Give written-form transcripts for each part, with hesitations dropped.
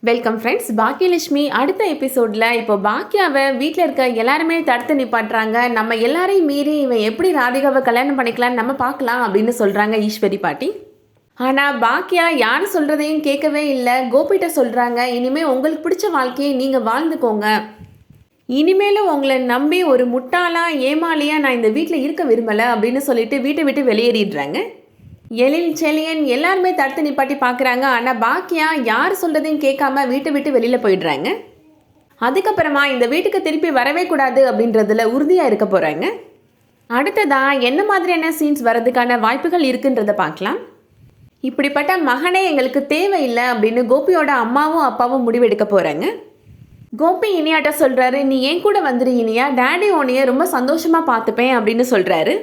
Welcome friends. Baakiyalakshmi அடுத்த எபிசோடில் இப்போ பாக்கியாவை வீட்டில் இருக்க எல்லாருமே தடுத்து நிப்பாட்டுறாங்க. நம்ம எல்லாரையும் மீறி இவன் எப்படி ராதிகாவை கல்யாணம் பண்ணிக்கலான்னு நம்ம பார்க்கலாம் அப்படின்னு சொல்கிறாங்க ஈஸ்வரி பாட்டி. ஆனால் பாக்கியா யார் சொல்கிறதையும் கேட்கவே இல்லை. கோபிகிட்ட சொல்கிறாங்க, இனிமேல் உங்களுக்கு பிடிச்ச வாழ்க்கையை நீங்கள் வாழ்ந்துக்கோங்க. இனிமேலும் உங்களை நம்பி ஒரு முட்டாளா ஏமாலியாக நான் இந்த வீட்டில் இருக்க விரும்பலை அப்படின்னு சொல்லிட்டு வீட்டை விட்டு வெளியேறிடுறாங்க. எழில் செலியன் எல்லாருமே தடுத்து நிப்பாட்டி பார்க்குறாங்க. ஆனால் பாக்கியா யார் சொல்கிறதையும் கேட்காம வீட்டை விட்டு வெளியில் போயிடுறாங்க. அதுக்கப்புறமா இந்த வீட்டுக்கு திருப்பி வரவே கூடாது அப்படின்றதுல உறுதியாக இருக்க போகிறாங்க. அடுத்ததாக என்ன மாதிரியான சீன்ஸ் வரதுக்கான வாய்ப்புகள் இருக்குன்றதை பார்க்கலாம். இப்படிப்பட்ட மகனே எங்களுக்கு தேவையில்லை அப்படின்னு கோபியோட அம்மாவும் அப்பாவும் முடிவெடுக்க போகிறாங்க. கோபி இனியாட்ட சொல்கிறாரு, நீ ஏன் கூட வந்துரு இனியா, டேடி உன்னைய ரொம்ப சந்தோஷமாக பார்த்துப்பேன் அப்படின்னு சொல்கிறாரு.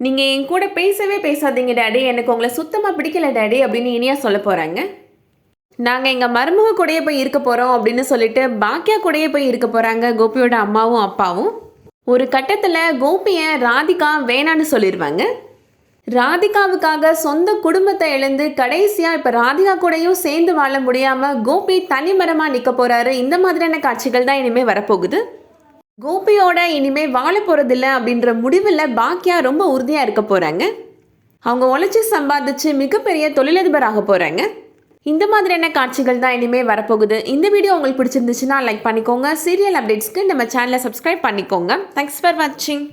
நீங்கள் என் கூட பேசவே பேசாதீங்க டேடி, எனக்கு உங்களை சுத்தமாக பிடிக்கல டேடி அப்படின்னு இனியா சொல்ல போகிறாங்க. நாங்கள் எங்கள் மருமக கூடயே போய் இருக்க போகிறோம் அப்படின்னு சொல்லிட்டு பாக்கியா கூடயே போய் இருக்க போகிறாங்க கோபியோட அம்மாவும் அப்பாவும். ஒரு கட்டத்தில் கோபியை ராதிகா வேணான்னு சொல்லிடுவாங்க. ராதிகாவுக்காக சொந்த குடும்பத்தை இழந்து கடைசியாக இப்போ ராதிகா கூடயும் சேர்ந்து வாழ முடியாமல் கோபி தனிமரமாக நிற்க போகிறாரு. இந்த மாதிரியான காட்சிகள் தான் இனிமேல் வரப்போகுது. கோபியோட இனிமேல் வாழ போகிறதில்ல அப்படின்ற முடிவில் பாக்கியா ரொம்ப உறுதியாக இருக்க போகிறாங்க. அவங்க உழைச்சி சம்பாதிச்சு மிகப்பெரிய தொழிலதிபர் ஆக போகிறாங்க. இந்த மாதிரியான காட்சிகள் தான் இனிமேல் வரப்போகுது. இந்த வீடியோ உங்களுக்கு பிடிச்சிருந்துச்சுன்னா லைக் பண்ணிக்கோங்க. சீரியல் அப்டேட்ஸ்க்கு நம்ம சேனலை சப்ஸ்கிரைப் பண்ணிக்கோங்க. தேங்க்ஸ் ஃபார் வாட்சிங்.